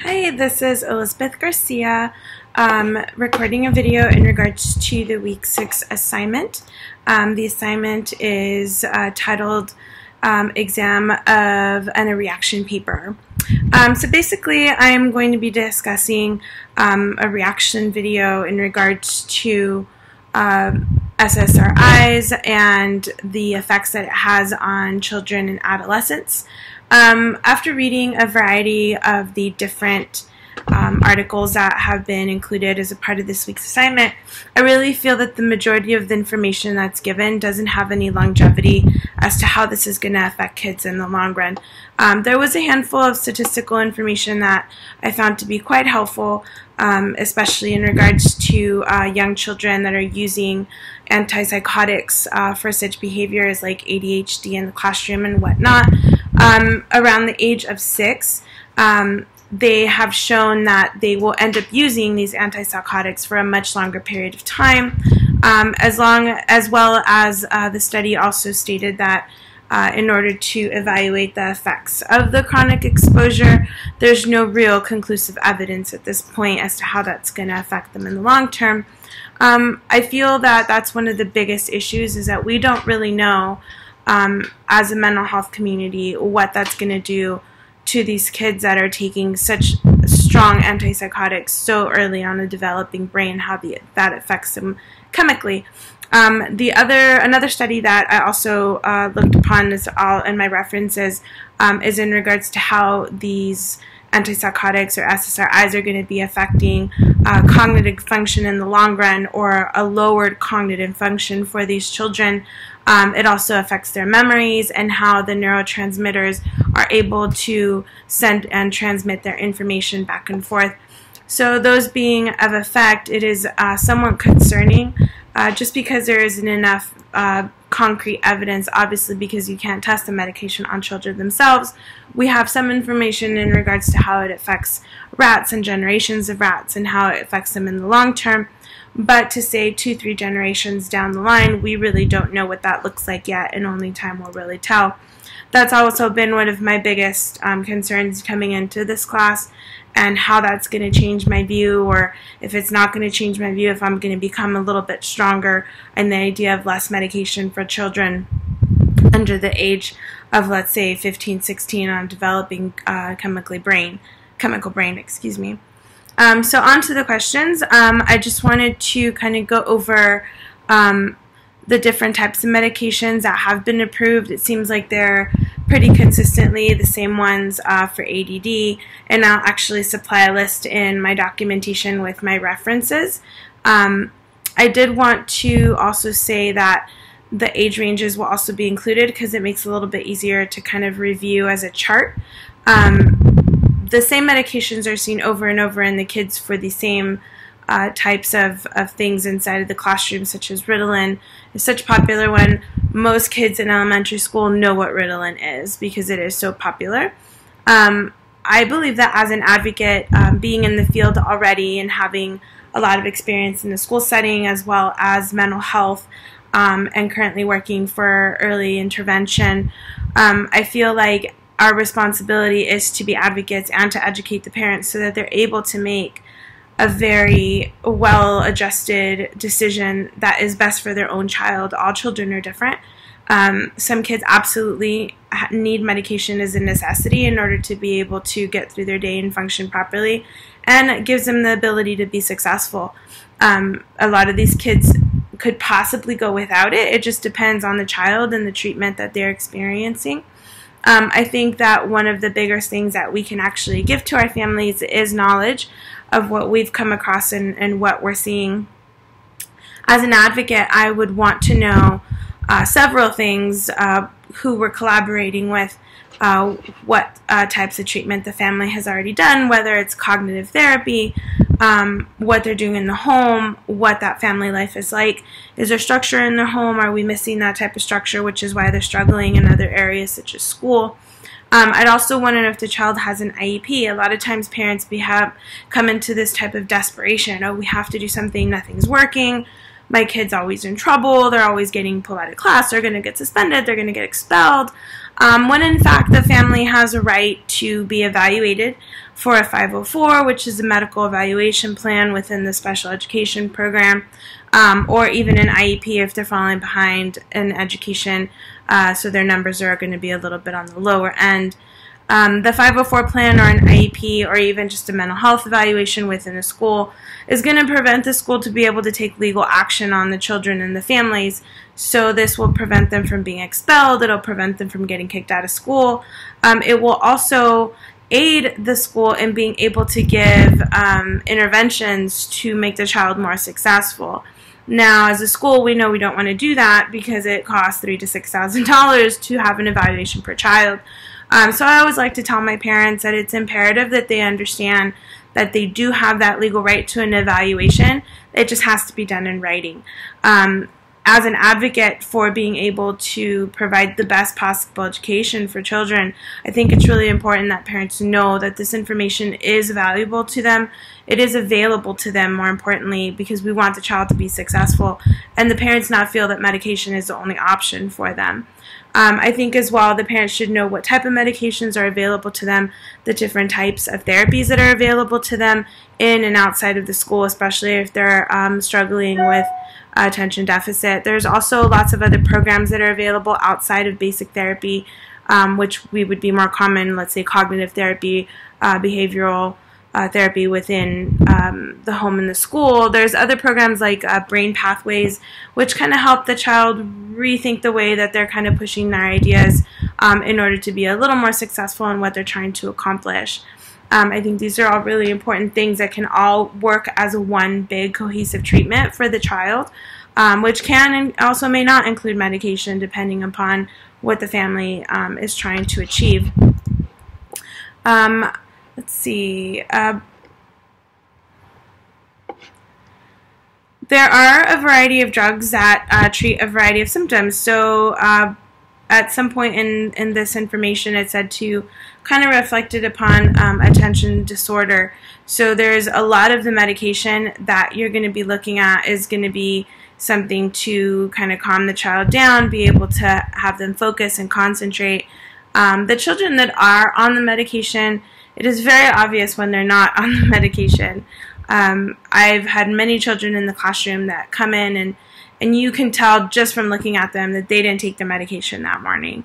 Hi, this is Elizabeth Garcia, recording a video in regards to the Week 6 assignment. The assignment is titled Exam of a Reaction Paper. So basically, I'm going to be discussing a reaction video in regards to SSRIs and the effects that it has on children and adolescents. After reading a variety of the different articles that have been included as a part of this week's assignment, I really feel that the majority of the information that's given doesn't have any longevity as to how this is going to affect kids in the long run. There was a handful of statistical information that I found to be quite helpful, especially in regards to young children that are using antipsychotics for such behaviors like ADHD in the classroom and whatnot. Around the age of 6, they have shown that they will end up using these antipsychotics for a much longer period of time, as well as the study also stated that in order to evaluate the effects of the chronic exposure, there's no real conclusive evidence at this point as to how that's going to affect them in the long term. I feel that that's one of the biggest issues, is that we don't really know as a mental health community what that's going to do to these kids that are taking such strong antipsychotics so early on in the developing brain, how that affects them chemically. Another study that I also looked upon is all in my references is in regards to how these antipsychotics or SSRIs are going to be affecting cognitive function in the long run, or a lowered cognitive function for these children. It also affects their memories and how the neurotransmitters are able to send and transmit their information back and forth. So those being of effect, it is somewhat concerning, just because there isn't enough concrete evidence, obviously, because you can't test the medication on children themselves. We have some information in regards to how it affects rats and generations of rats and how it affects them in the long term. But to say 2-3 generations down the line, we really don't know what that looks like yet, and only time will really tell. That's also been one of my biggest concerns coming into this class, and how that's going to change my view, or if it's not going to change my view, if I'm going to become a little bit stronger in the idea of less medication for children under the age of, let's say, 15, 16 on developing chemical brain, excuse me. So on to the questions. I just wanted to kind of go over the different types of medications that have been approved. It seems like they're pretty consistently the same ones for ADD, and I'll actually supply a list in my documentation with my references. I did want to also say that the age ranges will also be included, because it makes it a little bit easier to kind of review as a chart. The same medications are seen over and over in the kids for the same types of things inside of the classroom, such as Ritalin. It's such a popular one. Most kids in elementary school know what Ritalin is because it is so popular. I believe that as an advocate, being in the field already and having a lot of experience in the school setting as well as mental health, and currently working for early intervention, I feel like our responsibility is to be advocates and to educate the parents so that they're able to make a very well-adjusted decision that is best for their own child. All children are different. Some kids absolutely need medication as a necessity in order to be able to get through their day and function properly, and it gives them the ability to be successful. A lot of these kids could possibly go without it. It just depends on the child and the treatment that they're experiencing. I think that one of the biggest things that we can actually give to our families is knowledge of what we've come across and what we're seeing. As an advocate, I would want to know several things: who we're collaborating with, what types of treatment the family has already done, whether it's cognitive therapy, what they're doing in the home, what that family life is like. Is there structure in their home? Are we missing that type of structure, which is why they're struggling in other areas such as school? I'd also want to know if the child has an IEP. A lot of times parents come into this type of desperation. Oh, we have to do something, nothing's working. My kid's always in trouble. They're always getting pulled out of class. They're going to get suspended. They're going to get expelled. when in fact the family has a right to be evaluated for a 504, which is a medical evaluation plan within the special education program, or even an IEP if they're falling behind in education, so their numbers are going to be a little bit on the lower end. The 504 plan or an IEP or even just a mental health evaluation within a school is going to prevent the school to be able to take legal action on the children and the families. So this will prevent them from being expelled. It'll prevent them from getting kicked out of school. It will also aid the school in being able to give interventions to make the child more successful. Now, as a school, we know we don't want to do that because it costs $3,000 to $6,000 to have an evaluation per child. So I always like to tell my parents that it's imperative that they understand that they do have that legal right to an evaluation. It just has to be done in writing. As an advocate for being able to provide the best possible education for children, I think it's really important that parents know that this information is valuable to them. It is available to them, more importantly, because we want the child to be successful and the parents not feel that medication is the only option for them. I think as well the parents should know what type of medications are available to them, the different types of therapies that are available to them in and outside of the school, especially if they're struggling with attention deficit. There's also lots of other programs that are available outside of basic therapy, which we would be more common, let's say cognitive therapy, behavioral therapy within the home and the school. There's other programs like Brain Pathways, which kind of help the child rethink the way that they're kind of pushing their ideas in order to be a little more successful in what they're trying to accomplish. I think these are all really important things that can all work as one big cohesive treatment for the child, which can and also may not include medication depending upon what the family is trying to achieve. Let's see. There are a variety of drugs that treat a variety of symptoms. So at some point in this information it said to kind of reflected upon attention disorder. So there's a lot of the medication that you're going to be looking at is going to be something to kind of calm the child down, be able to have them focus and concentrate. The children that are on the medication, it is very obvious when they're not on the medication. I've had many children in the classroom that come in and you can tell just from looking at them that they didn't take their medication that morning.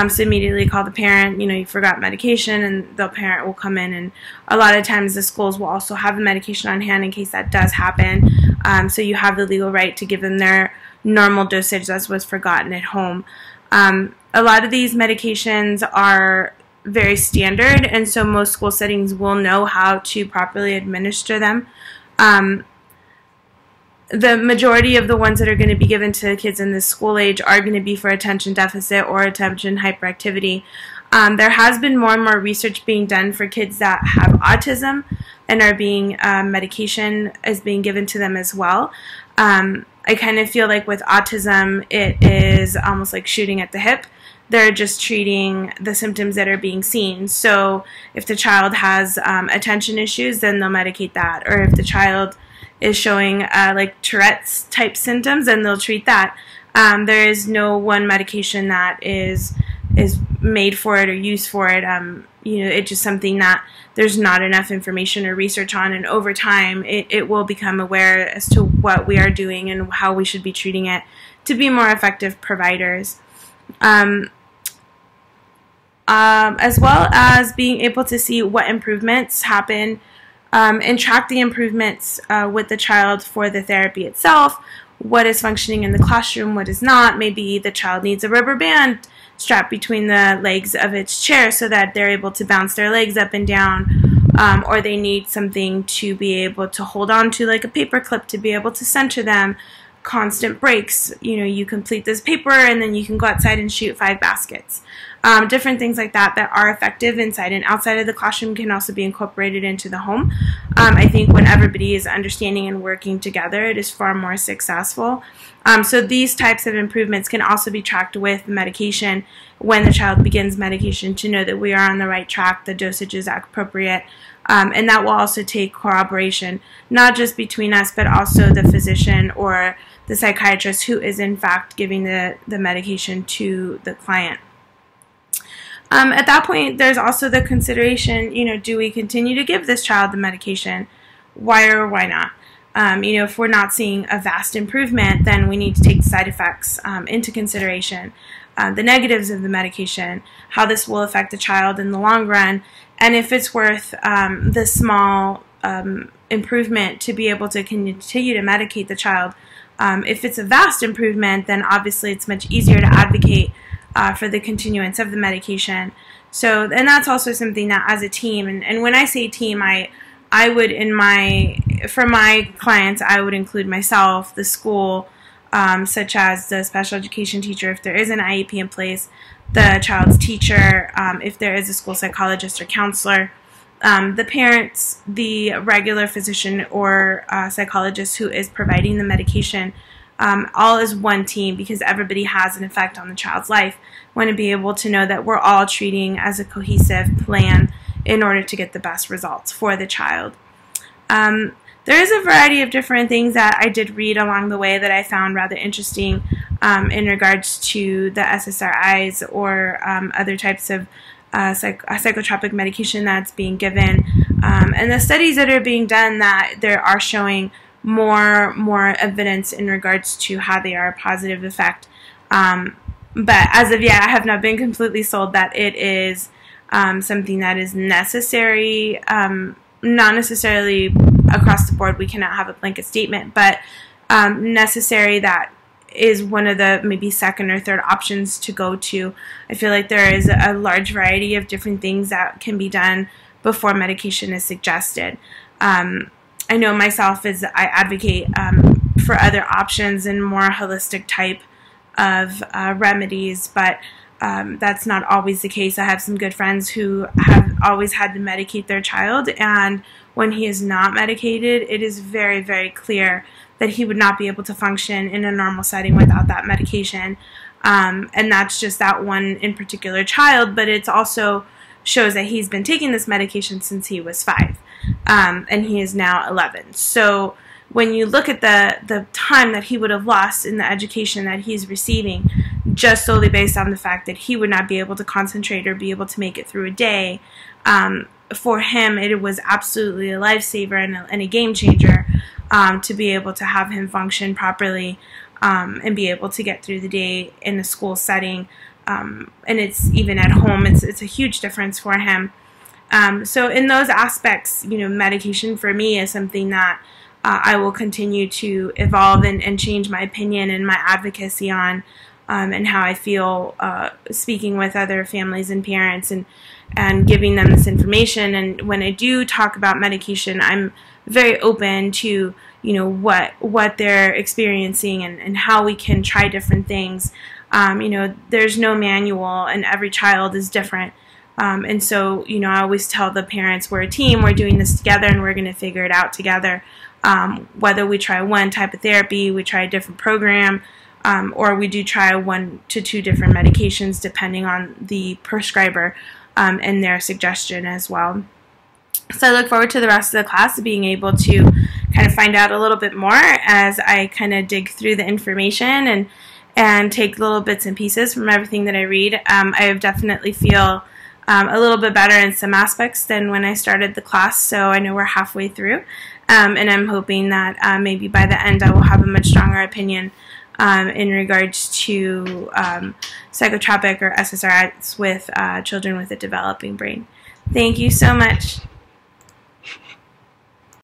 So immediately call the parent, you forgot medication, and the parent will come in, and a lot of times the schools will also have the medication on hand in case that does happen. So you have the legal right to give them their normal dosage that was forgotten at home. A lot of these medications are very standard, and so most school settings will know how to properly administer them. The majority of the ones that are going to be given to kids in this school age are going to be for attention deficit or attention hyperactivity. There has been more and more research being done for kids that have autism and are being medication is being given to them as well. I kind of feel like with autism it is almost like shooting at the hip. They're just treating the symptoms that are being seen. So if the child has attention issues, then they'll medicate that. Or if the child is showing like Tourette's type symptoms, then they'll treat that. There is no one medication that is made for it or used for it. It's just something that there's not enough information or research on, and over time it will become aware as to what we are doing and how we should be treating it to be more effective providers. As well as being able to see what improvements happen and track the improvements with the child for the therapy itself, what is functioning in the classroom, what is not. Maybe the child needs a rubber band strapped between the legs of its chair so that they're able to bounce their legs up and down, or they need something to be able to hold on to, like a paper clip, to be able to center them. Constant breaks, you complete this paper and then you can go outside and shoot 5 baskets. Different things like that that are effective inside and outside of the classroom can also be incorporated into the home. I think when everybody is understanding and working together, it is far more successful. So these types of improvements can also be tracked with medication when the child begins medication, to know that we are on the right track, the dosage is appropriate. And that will also take corroboration, not just between us, but also the physician or the psychiatrist who is in fact giving the medication to the client. At that point, there's also the consideration, do we continue to give this child the medication? Why or why not? If we're not seeing a vast improvement, then we need to take the side effects into consideration, the negatives of the medication, how this will affect the child in the long run, and if it's worth the small improvement to be able to continue to medicate the child. If it's a vast improvement, then obviously it's much easier to advocate for the continuance of the medication. So, and that's also something that as a team, and when I say team, I would for my clients, I would include myself, the school, such as the special education teacher if there is an IEP in place, the child's teacher, if there is a school psychologist or counselor, the parents, the regular physician or psychologist who is providing the medication, all as one team, because everybody has an effect on the child's life. Want to be able to know that we're all treating as a cohesive plan in order to get the best results for the child. There is a variety of different things that I did read along the way that I found rather interesting in regards to the SSRIs or other types of psychotropic medication that's being given, and the studies that are being done that there are showing more evidence in regards to how they are a positive effect. But as of yet, I have not been completely sold that it is something that is necessary. Not necessarily across the board, we cannot have a blanket statement, but necessary that is one of the maybe second or third options to go to. I feel like there is a large variety of different things that can be done before medication is suggested. I know myself as I advocate for other options and more holistic type of remedies, but that's not always the case. I have some good friends who have always had to medicate their child, and when he is not medicated, it is very, very clear that he would not be able to function in a normal setting without that medication. And that's just that one in particular child, but it also shows that he's been taking this medication since he was 5, and he is now 11. So when you look at the time that he would have lost in the education that he's receiving, just solely based on the fact that he would not be able to concentrate or be able to make it through a day, for him it was absolutely a lifesaver and a game changer to be able to have him function properly and be able to get through the day in a school setting. And it's even at home, it's a huge difference for him. So in those aspects, medication for me is something that I will continue to evolve and change my opinion and my advocacy on, and how I feel speaking with other families and parents and giving them this information. And when I do talk about medication, I'm very open to what they're experiencing and how we can try different things. There's no manual, and every child is different. And so, I always tell the parents, we're a team, we're doing this together, and we're going to figure it out together. Whether we try one type of therapy, we try a different program, or we do try 1 to 2 different medications depending on the prescriber and their suggestion as well. So I look forward to the rest of the class being able to kind of find out a little bit more as I kind of dig through the information and take little bits and pieces from everything that I read. I definitely feel a little bit better in some aspects than when I started the class, so I know we're halfway through, and I'm hoping that maybe by the end I will have a much stronger opinion in regards to psychotropic or SSRIs with children with a developing brain. Thank you so much.